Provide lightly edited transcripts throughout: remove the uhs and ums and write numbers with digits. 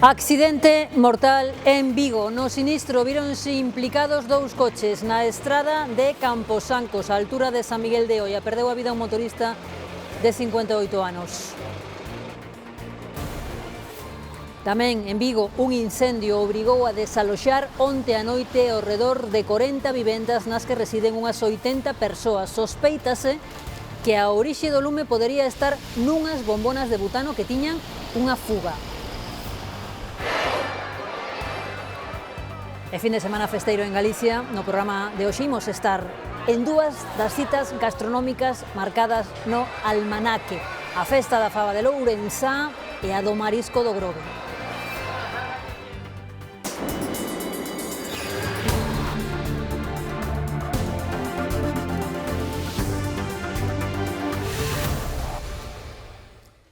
Accidente mortal en Vigo. No sinistro víronse implicados dous coches na estrada de Camposancos, a altura de San Miguel de Oia. Perdeu a vida un motorista de 58 anos. Tamén en Vigo un incendio obrigou a desaloxar onte a noite ao redor de 40 vivendas nas que residen unhas 80 persoas. Sospeítase que a orixe do lume podería estar nunhas bombonas de butano que tiñan unha fuga. E fin de semana festeiro en Galicia. No programa de hoxe imos estar en dúas das citas gastronómicas marcadas no almanaque: a festa da faba de Lourenzá e a do marisco do Grove.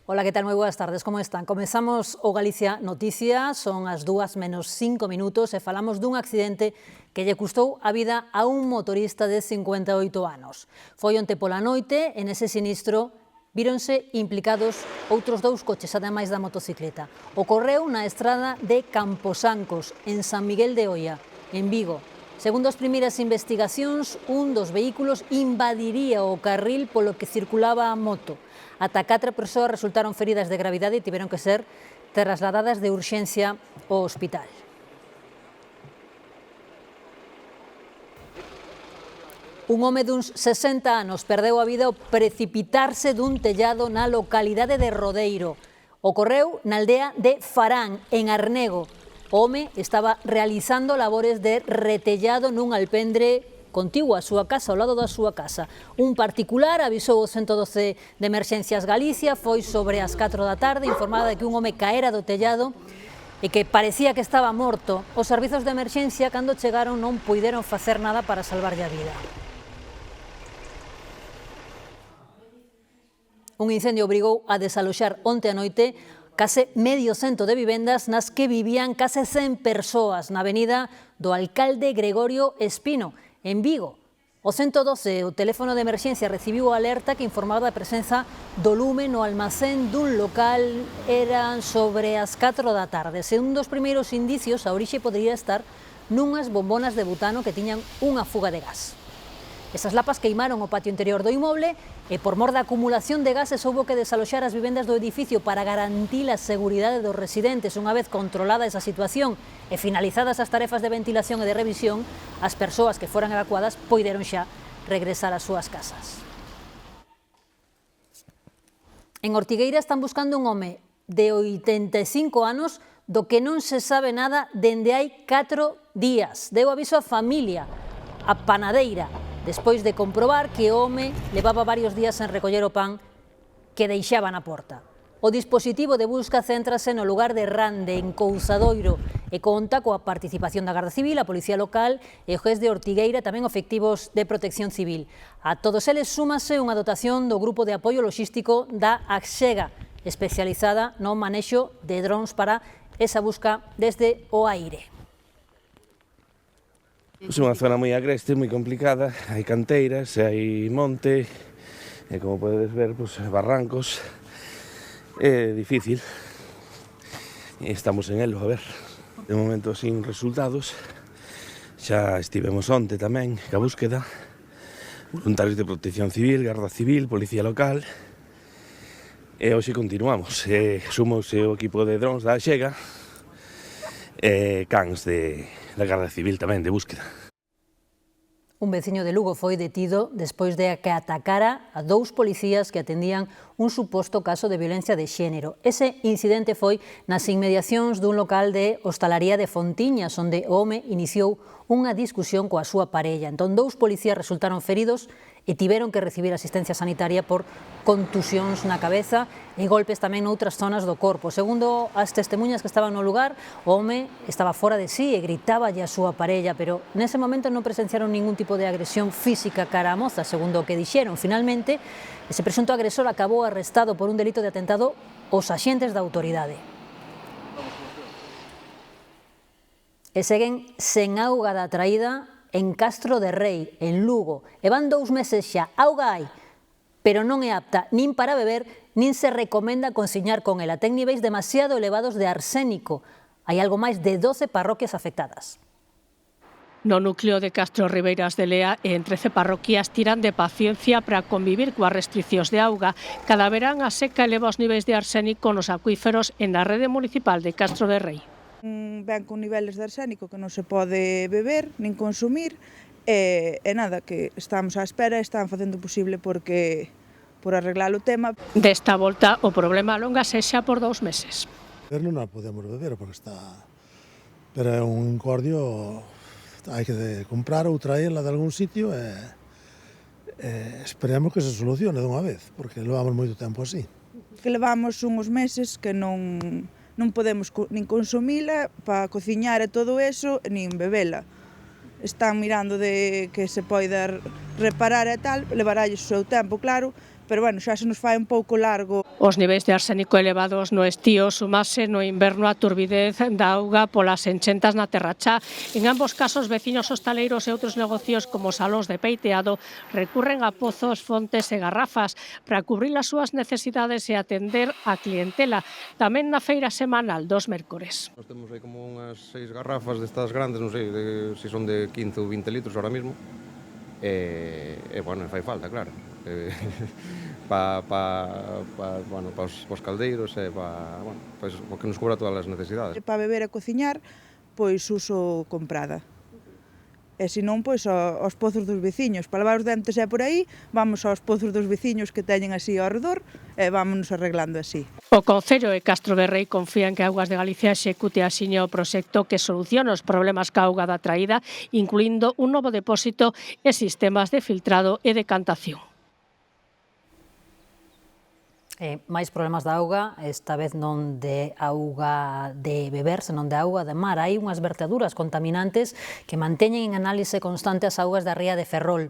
Ola, que tal? Moi boas tardes, como están? Comezamos o Galicia Noticia, son as 2 menos 5 minutos e falamos dun accidente que lle custou a vida a un motorista de 58 anos. Foi onte pola noite, en ese sinistro, víronse implicados outros dous coches, ademais da motocicleta. Ocorreu na estrada de Camposancos, en San Miguel de Oia, en Vigo. Segundo as primeiras investigacións, un dos vehículos invadiría o carril polo que circulaba a moto. Ata 4 persoas resultaron feridas de gravidade e tiveron que ser trasladadas de urxencia ao hospital. Un home duns 60 anos perdeu a vida ao precipitarse dun tellado na localidade de Rodeiro. Ocorreu na aldea de Farán, en Arnego. O home estaba realizando labores de retellado nun alpendre contiguo á súa casa, ao lado da súa casa. Un particular avisou o 112 de Emerxencias Galicia, foi sobre as 4 da tarde, informada de que un home caera do tellado e que parecía que estaba morto. Os servizos de emerxencia, cando chegaron, non puideron facer nada para salvarlle a vida. Un incendio obrigou a desaloxar onte a noite case medio cento de vivendas nas que vivían case 100 persoas na avenida do Alcalde Gregorio Espino, en Vigo. O 112, o teléfono de emerxencia, recibiu a alerta que informaba da presenza do lume no almacén dun local. Eran sobre as 4 da tarde. Segundo os primeiros indicios, a orixe podría estar nunhas bombonas de butano que tiñan unha fuga de gas. Esas lapas queimaron o patio interior do inmoble e por mor da acumulación de gases houbo que desaloxar as vivendas do edificio para garantir a seguridade dos residentes. Unha vez controlada esa situación e finalizadas as tarefas de ventilación e de revisión, as persoas que foran evacuadas poideron xa regresar ás súas casas. En Ortigueira están buscando un home de 85 anos do que non se sabe nada dende hai 4 días. Deu aviso á familia, a panadeira, despois de comprobar que o home levaba varios días sen recoller o pan que deixaba na porta. O dispositivo de busca céntrase no lugar de Rande, en Couzadoiro, e conta coa participación da Garda Civil, a Policía Local e o GES de Ortigueira, tamén efectivos de Protección Civil. A todos eles súmase unha dotación do Grupo de Apoio Logístico da Axega, especializada no manexo de drons para esa busca desde o aire. É unha zona moi agreste, moi complicada, hai canteiras, hai monte, e como podedes ver, barrancos, é difícil, e estamos en elo, a ver, de momento sin resultados. Xa estivemos onte tamén, ca búsqueda, voluntarios de Protección Civil, Garda Civil, Policía Local, e hoxe continuamos, sumouse o equipo de drons da Axega, e cans da Garda Civil tamén, de búsqueda. Un veciño de Lugo foi detido despois de que atacara a 2 policías que atendían un suposto caso de violencia de xénero. Ese incidente foi nas inmediacións dun local de hostalaría de Fontiñas, onde o home iniciou unha discusión coa súa parella. Entón, 2 policías resultaron feridos e tiveron que recibir asistencia sanitaria por contusións na cabeza e golpes tamén noutras zonas do corpo. Segundo as testemunhas que estaban no lugar, o home estaba fora de sí e gritáballe a súa parella, pero nese momento non presenciaron ningún tipo de agresión física cara á moza, segundo o que dixeron. Finalmente, ese presunto agresor acabou arrestado por un delito de atentado aos axentes da autoridade. E seguen sen auga da traída en Castro de Rei, en Lugo. E van 2 meses xa, auga hai, pero non é apta nin para beber, nin se recomenda cociñar con ela. Ten niveis demasiado elevados de arsénico. Hai algo máis de 12 parroquias afectadas. No núcleo de Castro Ribeiras de Lea e en 13 parroquias tiran de paciencia para convivir coas restriccións de auga. Cada verán a seca eleva os niveis de arsénico nos acuíferos e na rede municipal de Castro de Rei. Ven con niveles de arsénico que non se pode beber nin consumir e nada, que estamos á espera e están facendo o posible por arreglar o tema. Desta volta o problema alóngase xa por 2 meses. Non a podemos beber porque está... Pero é un incordio, hai que comprar ou traerla de algún sitio e esperemos que se solucione dunha vez, porque levamos moito tempo así. Que levamos uns meses que non podemos nin consumila para cociñar e todo eso, nin bebela. Están mirando de que se poida reparar e tal, levaralles o seu tempo, claro, pero bueno, xa se nos fai un pouco largo. Os niveis de arsénico elevados no estío sumase no inverno a turbidez da auga polas enchentas na Terrachá. En ambos casos, veciños hostaleiros e outros negocios como salóns de peiteado recurren a pozos, fontes e garrafas para cubrir as súas necesidades e atender a clientela. Tamén na feira semanal dos mércores. Nós temos aí como unhas 6 garrafas destas grandes, non sei se son de 15 ou 20 litros ahora mismo. E bueno, fai falta, claro. Para os caldeiros e para que nos cubra todas as necesidades. Para beber e cociñar, pois uso comprada. E senón, pois aos pozos dos veciños. Para lavar os dentes é por aí, vamos aos pozos dos veciños que teñen así ao redor e vámonos arreglando así. O Concello de Castro de Rei confía en que Augas de Galicia execute axiña o proxecto que soluciona os problemas ca auga da traída, incluindo un novo depósito e sistemas de filtrado e decantación. Máis problemas da auga, esta vez non de auga de beber, senón de auga de mar. Hai unhas verteduras contaminantes que manteñen en análise constante as augas da ría de Ferrol.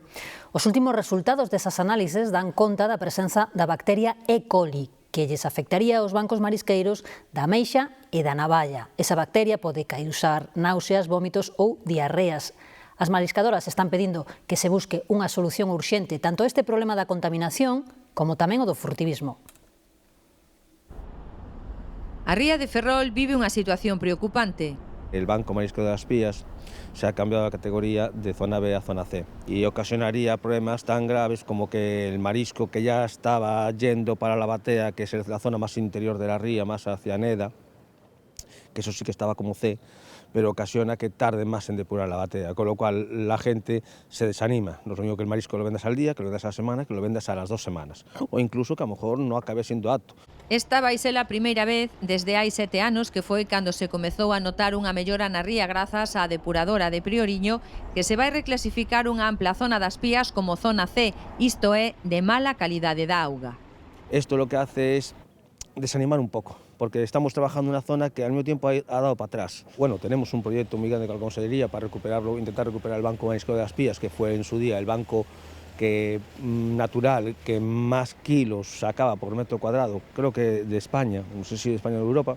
Os últimos resultados desas análises dan conta da presenza da bacteria E. coli, que lles afectaría aos bancos marisqueiros da ameixa e da navalla. Esa bacteria pode causar náuseas, vómitos ou diarreas. As mariscadoras están pedindo que se busque unha solución urxente tanto a este problema da contaminación como tamén o do furtivismo. A ría de Ferrol vive unha situación preocupante. El Banco Marisco das Pías se ha cambiado a categoría de zona B a zona C y ocasionaría problemas tan graves como que el marisco que ya estaba yendo para la batea, que es la zona más interior de la ría, más hacia Neda, que eso sí que estaba como C, pero ocasiona que tarde más en depurar la batea, con lo cual la gente se desanima. No es lo mismo que el marisco lo vendas al día, que lo vendas a la semana, que lo vendas a las 2 semanas, o incluso que a lo mejor no acabe siendo apto. Esta vai ser a primeira vez desde hai 7 anos que foi cando se comezou a notar unha mellora na ría grazas á depuradora de Prioriño, que se vai reclasificar unha ampla zona das Pías como zona C, isto é, de mala calidade da auga. Esto lo que hace es desanimar un poco, porque estamos trabajando en una zona que al mismo tiempo ha dado para atrás. Bueno, tenemos un proyecto muy grande con la Consellería para recuperarlo, intentar recuperar el Banco Marisco de las Pías, que fue en su día el banco natural que más kilos sacaba por metro cuadrado, creo que de España, no sé si de España o de Europa,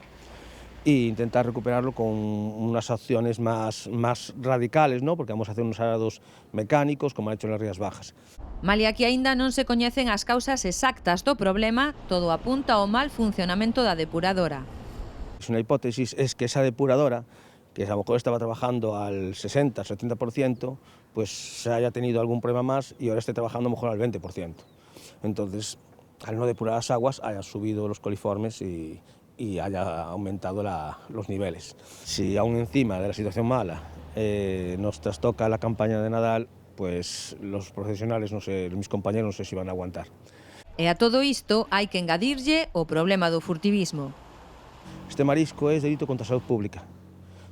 e intentar recuperarlo con unas acciones más radicales, ¿no? Porque vamos a hacer unos arados mecánicos, como han hecho en las Rías Bajas. Malia que aínda non se coñecen as causas exactas do problema, todo apunta ao mal funcionamento da depuradora. Es una hipótesis, es que esa depuradora, que a lo mejor estaba trabajando al 60-70%, pues se haya tenido algún problema más y ahora esté trabajando a lo mejor al 20%. Entonces, al no depurar las aguas, haya subido los coliformes y haya aumentado los niveles. Si aún encima de la situación mala nos trastoca la campaña de Nadal, pues los profesionales, no sé, mis compañeros no sé si van a aguantar. E a todo isto hai que engadirlle o problema do furtivismo. Este marisco es delito contra a salud pública.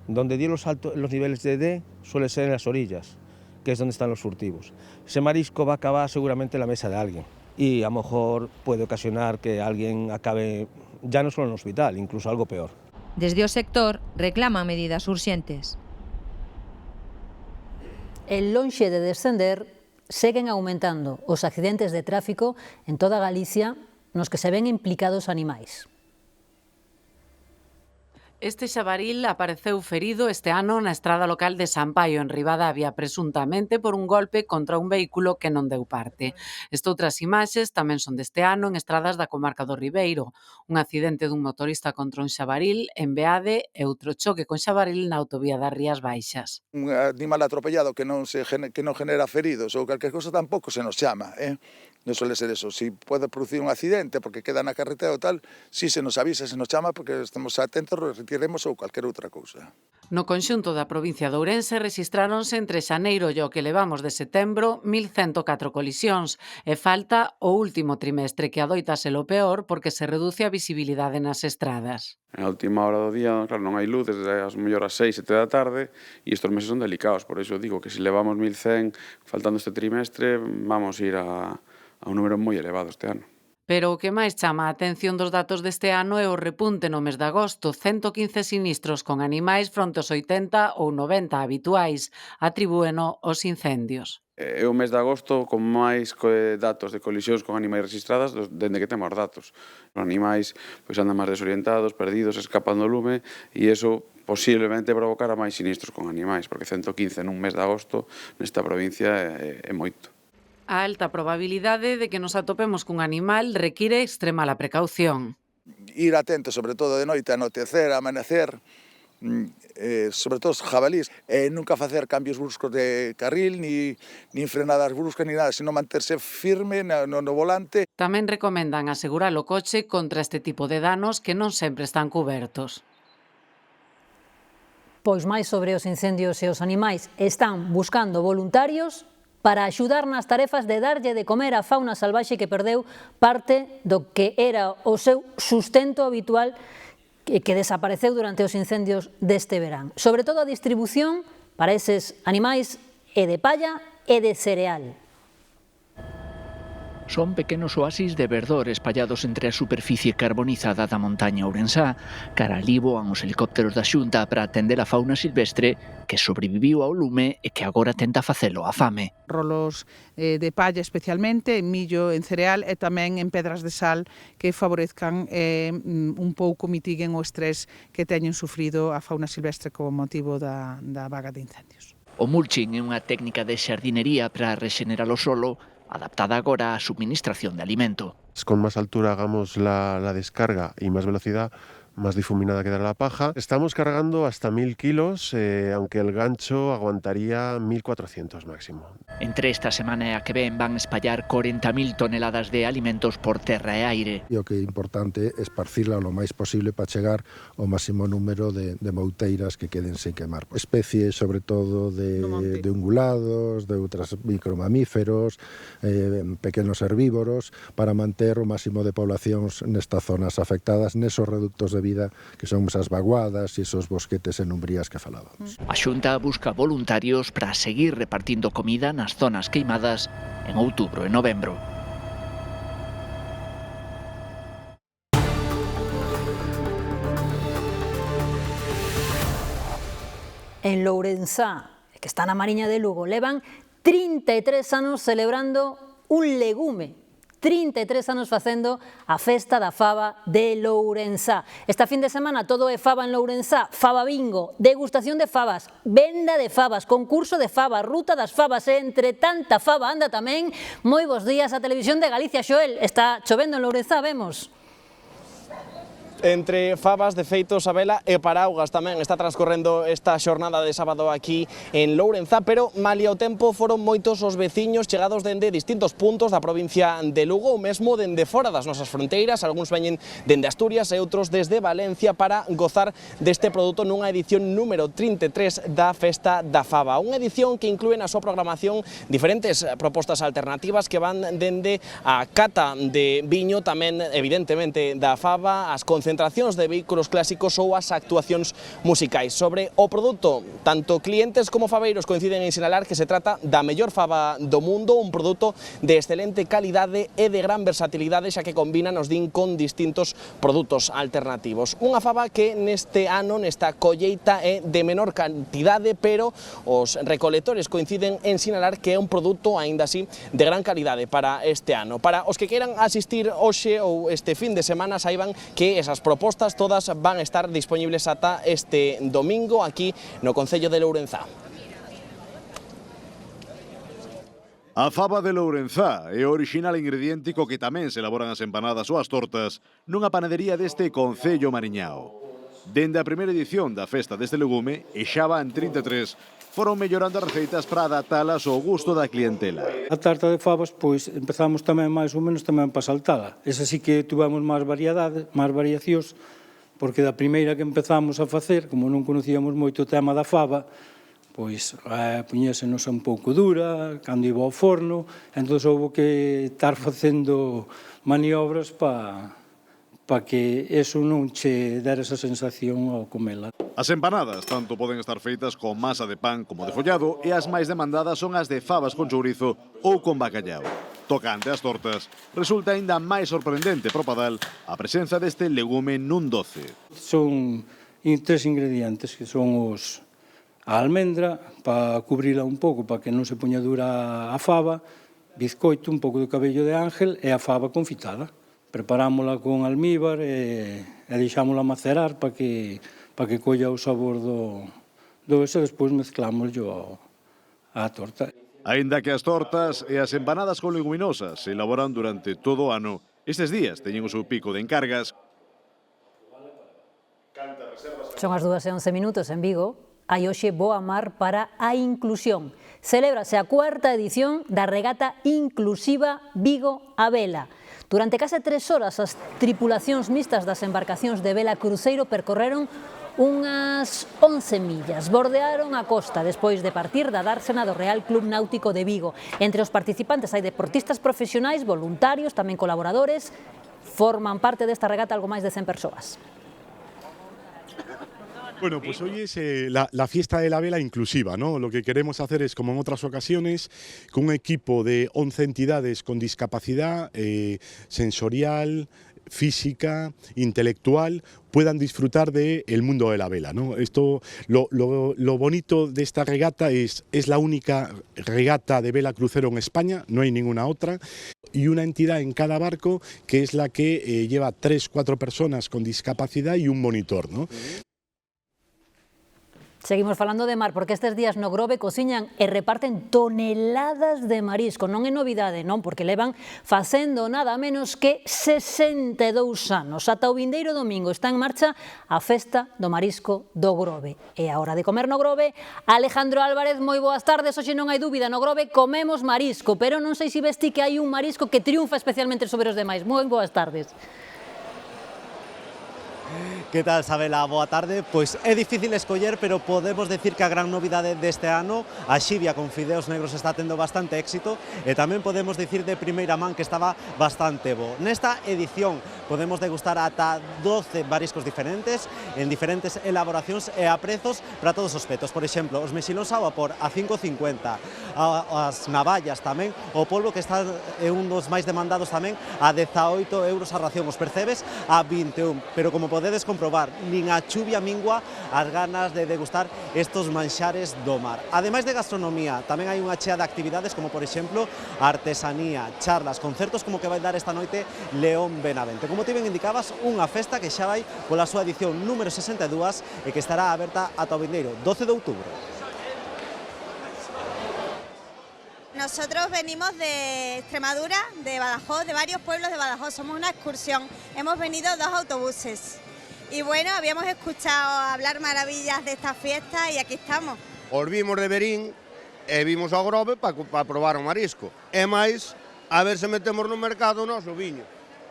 Donde dio los niveles de D suele ser en las orillas, que es donde están los furtivos. Ese marisco va a acabar seguramente en la mesa de alguien y a lo mejor puede ocasionar que alguien acabe ya no solo en el hospital, incluso algo peor. Desde o sector reclaman medidas urxentes. En lonxe de descender, seguen aumentando os accidentes de tráfico en toda Galicia nos que se ven implicados animais. Este xabaril apareceu ferido este ano na estrada local de San Paio, en Ribadavia, presuntamente por un golpe contra un vehículo que non deu parte. Estoutras imaxes tamén son deste ano en estradas da comarca do Ribeiro. Un accidente dun motorista contra un xabaril en Beade e outro choque con xabaril na autovía das Rías Baixas. Un animal atropellado que non genera feridos ou calquer cosa tampouco se nos chama, non suele ser eso. Si pode producir un accidente porque queda na carretera ou tal, si se nos avisa, se nos chama porque estamos atentos, retiremos ou calquer outra cousa. No conxunto da provincia de Ourense rexistráronse entre xaneiro e o que levamos de setembro 1.104 colisións e falta o último trimestre que adoita ser o peor porque se reduce a visibilidade nas estradas. Na última hora do día, claro, non hai luz desde as mellor as 6, 7 da tarde e estes meses son delicados, por iso digo que se levamos 1.100 faltando este trimestre vamos ir a un número moi elevado este ano. Pero o que máis chama a atención dos datos deste ano é o repunte no mes de agosto, 115 sinistros con animais fronte aos 80 ou 90 habituais, atribúeno aos incendios. É o mes de agosto con máis datos de colisións con animais registradas dende que temos datos. Os animais andan máis desorientados, perdidos, escapan do lume e iso posiblemente provocará máis sinistros con animais, porque 115 nun mes de agosto nesta provincia é moito. A alta probabilidade de que nos atopemos cun animal require extremala precaución. Ir atento, sobre todo de noite, anoitecer, amanecer, sobre todo os jabalís, nunca facer cambios bruscos de carril, ni frenadas bruscas, ni nada, sino manterse firme no volante. Tamén recomendan asegurar o coche contra este tipo de danos que non sempre están cubertos. Pois máis sobre os incendios e os animais, están buscando voluntarios para axudar nas tarefas de darlle de comer a fauna salvaxe que perdeu parte do que era o seu sustento habitual que desapareceu durante os incendios deste verán. Sobre todo a distribución para eses animais é de palla e de cereal. Son pequenos oasis de verdor espallados entre a superficie carbonizada da montaña ourensá. Cara alí voan os helicópteros da Xunta para atender a fauna silvestre que sobreviviu ao lume e que agora tenta facelo á fame. Rolos de palla especialmente, en millo, en cereal e tamén en pedras de sal que favorezcan un pouco mitiguen o estrés que teñen sufrido a fauna silvestre como motivo da vaga de incendios. O mulching é unha técnica de xardinería para rexenerar o solo, adaptada agora á subministración de alimento. Con más altura hagamos la descarga y más velocidad, más difuminada quedará la paja. Estamos cargando hasta 1.000 kilos, aunque el gancho aguantaría 1.400 máximo. Entre esta semana e a que ven van espallar 40.000 toneladas de alimentos por terra e aire. E o que é importante é esparcirla lo máis posible para chegar ao máximo número de mouteiras que queden sen quemar. Especies, sobre todo, de ungulados, de outras micromamíferos, pequenos herbívoros, para manter o máximo de poblacións nestas zonas afectadas, nesos reductos de vida que son esas vaguadas e esos bosquetes en umbrías que falábamos. A Xunta busca voluntarios para seguir repartindo comida nas zonas queimadas en outubro e novembro. En Lourenzá, que está na Mariña de Lugo, levan 33 anos celebrando un legume. 33 anos facendo a festa da faba de Lourenzá. Esta fin de semana todo é faba en Lourenzá, faba bingo, degustación de fabas, venda de fabas, concurso de fabas, ruta das fabas, e entre tanta faba anda tamén. Moi bons días a Televisión de Galicia, Xoel. Está chovendo en Lourenzá, vemos. Entre fabas, de feito, Sabela e paraugas tamén está transcorrendo esta xornada de sábado aquí en Lourenzá, pero malia o tempo foron moitos os veciños chegados dende distintos puntos da provincia de Lugo, ou mesmo dende fora das nosas fronteiras, algúns veñen dende Asturias e outros desde Valencia para gozar deste produto nunha edición número 33 da Festa da Faba. Unha edición que inclúe na súa programación diferentes propostas alternativas que van dende a cata de viño, tamén evidentemente da faba, as concentracións de vehículos clásicos ou as actuacións musicais. Sobre o produto, tanto clientes como fabeiros coinciden en sinalar que se trata da mellor faba do mundo, un produto de excelente calidade e de gran versatilidade, xa que combina, nos din, con distintos produtos alternativos. Unha faba que neste ano, nesta colleita, é de menor cantidade, pero os recolectores coinciden en sinalar que é un produto, aínda así, de gran calidade para este ano. Para os que queiran asistir hoxe ou este fin de semana, saiban que esas As propostas todas van a estar disponibles ata este domingo aquí no Concello de Lourenzá. A faba de Lourenzá é o orixinal ingrediente co que tamén se elaboran as empanadas ou as tortas nunha panadería deste Concello Mariñao. Dende a primeira edición da festa deste legume, e xa van 33, foron mellorando as receitas para adaptalas ao gusto da clientela. A tarta de favas, pois, empezamos tamén máis ou menos tamén para saltala. Esa sí que tuvemos máis variedade, máis variacións, porque da primeira que empezamos a facer, como non conocíamos moito o tema da fava, pois puñésenos un pouco dura, cando iba ao forno, entón houve que estar facendo maniobras para que eso non che dera esa sensación ao comela. As empanadas tanto poden estar feitas con masa de pan como de follado e as máis demandadas son as de favas con chourizo ou con bacallao. Tocante ás tortas, resulta aínda máis sorprendente pro Padal a presenza deste legume nun doce. Son 3 ingredientes que son a almendra, para cubrila un pouco, para que non se poña dura a fava, bizcoito, un pouco de cabello de ángel e a fava confitada. Preparámola con almíbar e deixámola macerar para que colla o sabor do eso e despois mezclámoslo á torta. Aínda que as tortas e as empanadas con leguminosas se elaboran durante todo o ano, estes días teñen o seu pico de encargas. Son as 2:11 en Vigo. Hai hoxe boa mar para a inclusión. Celébrase a 4ª edición da regata inclusiva Vigo a vela. Durante case 3 horas, as tripulacións mixtas das embarcacións de vela cruceiro percorreron unhas 11 millas. Bordearon a costa despois de partir da dársena do Real Club Náutico de Vigo. Entre os participantes hai deportistas profesionais, voluntarios, tamén colaboradores. Forman parte desta regata algo máis de 100 persoas. Bueno, pues hoy es la fiesta de la vela inclusiva, ¿no? Lo que queremos hacer es, como en otras ocasiones, con un equipo de 11 entidades con discapacidad sensorial, física, intelectual, puedan disfrutar del mundo de la vela, ¿no? Esto, lo bonito de esta regata es la única regata de vela crucero en España, no hay ninguna otra, y una entidad en cada barco que es la que lleva 3-4 personas con discapacidad y un monitor, ¿no? Seguimos falando de mar, porque estes días no Grove cociñan e reparten toneladas de marisco. Non é novidade, non, porque levan facendo nada menos que 62 anos. Ata o vindeiro domingo está en marcha a festa do marisco do Grove. E a hora de comer no Grove, Alejandro Álvarez, moi boas tardes. Hoxe non hai dúbida, no Grove comemos marisco, pero non sei se vesti que hai un marisco que triunfa especialmente sobre os demais. Moi boas tardes. Que tal, Sabela? Boa tarde. Pois é difícil escoller, pero podemos decir que a gran novidade deste ano, a xibia con fideos negros, está tendo bastante éxito e tamén podemos dicir de primeira man que estaba bastante bo. Nesta edición podemos degustar ata 12 mariscos diferentes, en diferentes elaboracións e a prezos para todos os petos. Por exemplo, os mexilóns ao vapor a 5,50, as navallas tamén, o polvo que está é un dos máis demandados tamén a 18 euros a ración, os percebes a 21, pero como podedes comprobar, nin a chuvia mingua as ganas de degustar estos manxares do mar. Ademais de gastronomía, tamén hai unha chea de actividades como, por exemplo, artesanía, charlas, concertos como que vai dar esta noite León Benavente. Como ti ben indicabas, unha festa que xa vai pola súa edición número 62 e que estará aberta ata o vindeiro 12 de outubro. Nosotros venimos de Extremadura, de Badajoz, de varios pueblos de Badajoz. Somos una excursión. Hemos venido 2 autobuses. Y bueno, habíamos escuchado hablar maravillas de esta fiesta y aquí estamos. Volvimos de Berín e vimos ao Grove para probar o marisco. E máis, a ver se metemos no mercado o noso viño.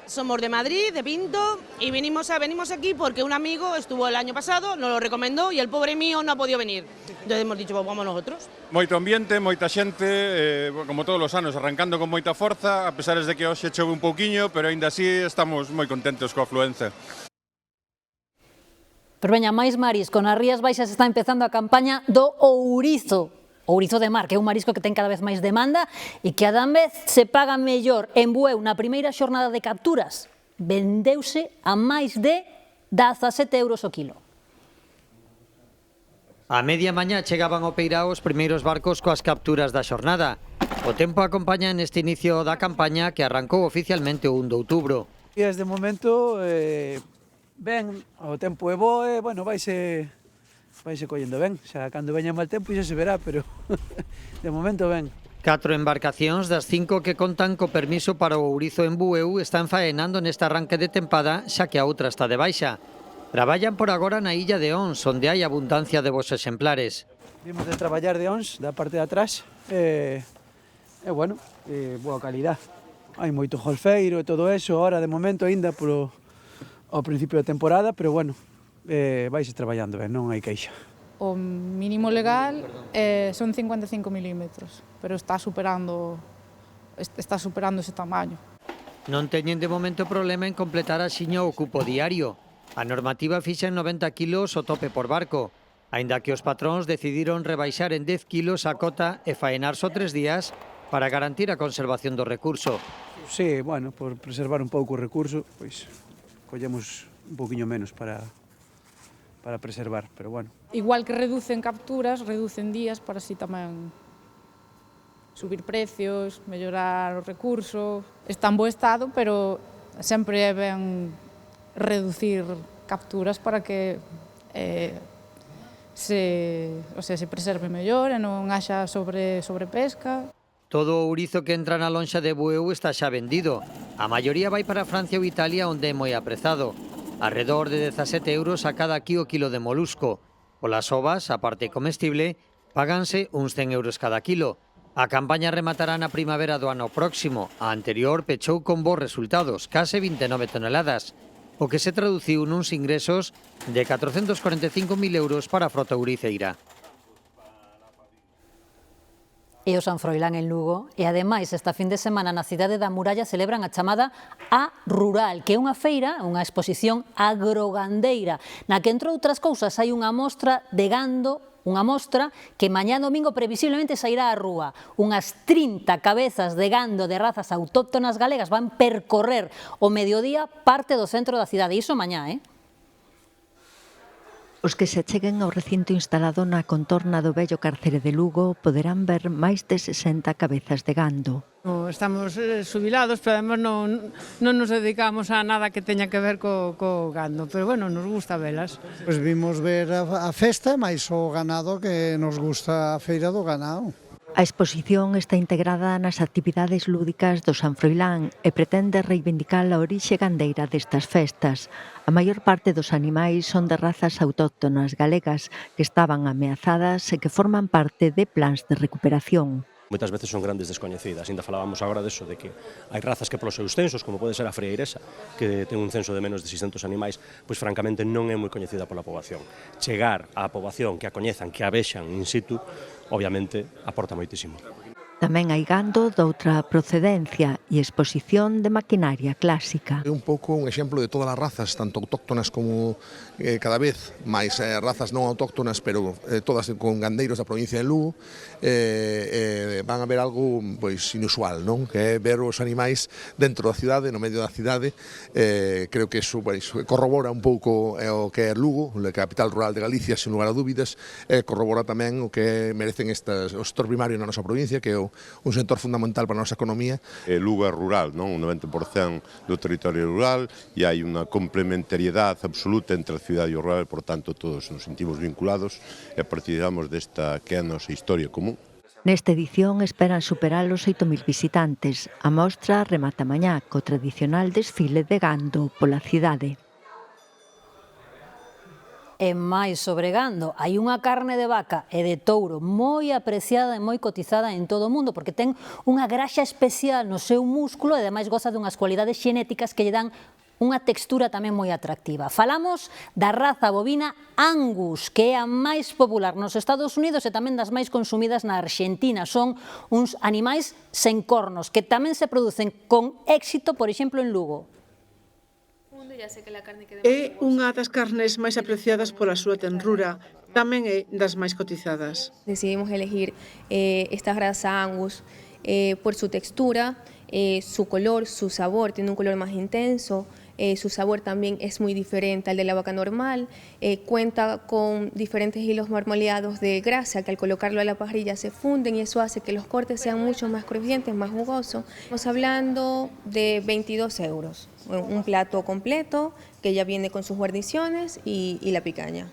Somos de Madrid, de Pinto, y venimos aquí porque un amigo estuvo el año pasado, nos lo recomendó y el pobre mío no ha podido venir. Entonces hemos dicho, pues vamos nosotros. Moito ambiente, moita xente, como todos os anos, arrancando con moita forza, a pesar de que hoxe chove un pouquiño, pero aínda así estamos moi contentos coa afluencia. Pero veña, máis marisco. Nas Rías Baixas está empezando a campaña do ourizo. Ourizo de mar, que é un marisco que ten cada vez máis demanda e que a vez se paga mellor. En Bueu, na primeira xornada de capturas, vendeuse a máis de 17 euros o kilo. A media mañá chegaban ao Peirao os primeiros barcos coas capturas da xornada. O tempo acompaña neste inicio da campaña que arrancou oficialmente o 1 de outubro. Desde o momento Ben, o tempo é bo e, bueno, vaise collendo ben. Xa cando veña mal tempo xa se verá, pero de momento ben. 4 embarcacións das 5 que contan co permiso para o ourizo en Bueu están faenando neste arranque de tempada, xa que a outra está de baixa. Traballan por agora na illa de Ons, onde hai abundancia de bos exemplares. Vimos de traballar de Ons, da parte de atrás, bueno, boa calidad. Hai moito golfeiro e todo eso, ahora de momento aínda ao principio da temporada, pero bueno, vaise traballando ben, non hai queixa. O mínimo legal son 55 milímetros, pero está superando ese tamaño. Non teñen de momento problema en completar axiña o cupo diario. A normativa fixa en 90 kilos o tope por barco, aínda que os patróns decidiron rebaixar en 10 kilos a cota e faenar só 3 días para garantir a conservación do recurso. Sí, bueno, por preservar un pouco o recurso, pois collemos un poquinho menos para preservar, pero bueno. Igual que reducen capturas, reducen días para así tamén subir precios, mellorar o recurso. Está en bo estado, pero sempre é ben reducir capturas para que se preserve mellor e non haxa sobrepesca. Todo o ourizo que entra na lonxa de Bueu está xa vendido. A maioría vai para Francia ou Italia, onde é moi aprezado. Arredor de 17 euros a cada quilo de molusco. Polas ovas, a parte comestible, páganse uns 100 euros cada kilo. A campaña rematará na primavera do ano próximo. A anterior pechou con bons resultados, case 29 toneladas, o que se traduciu nuns ingresos de 445.000 euros para a frota ouriceira. E o San Froilán en Lugo, e ademais esta fin de semana na cidade da Muralla celebran a chamada A Rural, que é unha feira, unha exposición agrogandeira, na que entre outras cousas hai unha mostra de gando, unha mostra que mañá domingo previsiblemente sairá á rúa. Unhas 30 cabezas de gando de razas autóctonas galegas van percorrer o mediodía parte do centro da cidade, iso mañá, Os que se cheguen ao recinto instalado na contorna do vello cárcere de Lugo poderán ver máis de 60 cabezas de gando. Estamos xubilados, pero además non nos dedicamos a nada que teña que ver co gando, pero bueno, nos gusta velas. Pois vimos ver a festa, máis o ganado que nos gusta a feira do ganado. A exposición está integrada nas actividades lúdicas do San Froilán e pretende reivindicar a orixe gandeira destas festas. A maior parte dos animais son de razas autóctonas galegas que estaban ameazadas e que forman parte de plans de recuperación. Moitas veces son grandes descoñecidas, ainda falábamos agora deso, de que hai razas que polos seus censos, como pode ser a freiresa, que ten un censo de menos de 600 animais, pois francamente non é moi coñecida pola poboación. Chegar á poboación que a coñezan, que a vexan in situ, obviamente aporta moitísimo. Tamén hai gando doutra procedencia e exposición de maquinaria clásica. É un pouco un exemplo de todas as razas, tanto autóctonas como cada vez máis razas non autóctonas, pero todas con gandeiros da provincia de Lugo, van a ver algo pois inusual, non? Que é ver os animais dentro da cidade, no medio da cidade. Creo que iso corrobora un pouco o que é Lugo, a capital rural de Galicia, sin lugar a dúbidas, e corrobora tamén o que merecen o sector primario na nosa provincia, que é un sector fundamental para a nosa economía. Lugo é rural, non? Un 90% do territorio rural e hai unha complementariedade absoluta entre a cidade e o rural, por tanto todos nos sentimos vinculados e partilhamos desta que é a nosa historia común. Nesta edición esperan superar os 8.000 visitantes. A mostra remata mañá co tradicional desfile de gando pola cidade. E máis sobre gando, hai unha carne de vaca e de touro moi apreciada e moi cotizada en todo o mundo porque ten unha graxa especial no seu músculo e ademais goza dunhas cualidades xenéticas que lle dan unha textura tamén moi atractiva. Falamos da raza bovina Angus, que é a máis popular nos Estados Unidos e tamén das máis consumidas na Argentina. Son uns animais sen cornos que tamén se producen con éxito, por exemplo, en Lugo. É unha das carnes máis apreciadas pola súa tenrura, tamén é das máis cotizadas. Decidimos elegir esta raza Angus por su textura, su color, su sabor, tiene un color más intenso, su sabor también es muy diferente al de la vaca normal, cuenta con diferentes hilos marmoleados de grasa que al colocarlo a la parrilla se funden y eso hace que los cortes sean mucho más crujientes, más jugosos. Estamos hablando de 22 euros, un plato completo que ya viene con sus guarniciones y la picaña.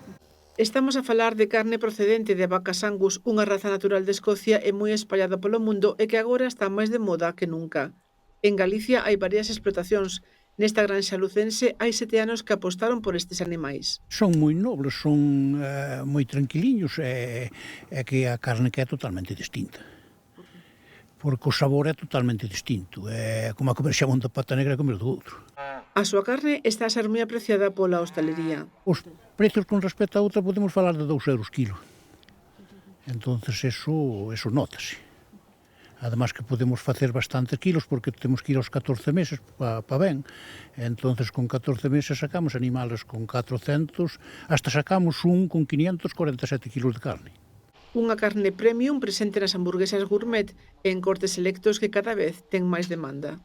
Estamos a falar de carne procedente de vacas Angus, unha raza natural de Escocia e moi espallada polo mundo e que agora está máis de moda que nunca. En Galicia hai varias explotacións. Nesta granxa lucense hai 7 anos que apostaron por estes animais. Son moi nobles, son moi tranquiliños e que a carne que é totalmente distinta. Porque o sabor é totalmente distinto. É como a comer xamón da pata negra e comer do outro. A súa carne está a ser moi apreciada pola hostalería. Os precios con respecto a outra podemos falar de 2 euros kilo. Entonces eso nótase. Además que podemos facer bastantes kilos porque temos que ir aos 14 meses pa ben. Entonces con 14 meses sacamos animales con 400, hasta sacamos un con 547 kilos de carne. Unha carne premium presente nas hamburguesas gourmet e en cortes selectos que cada vez ten máis demanda.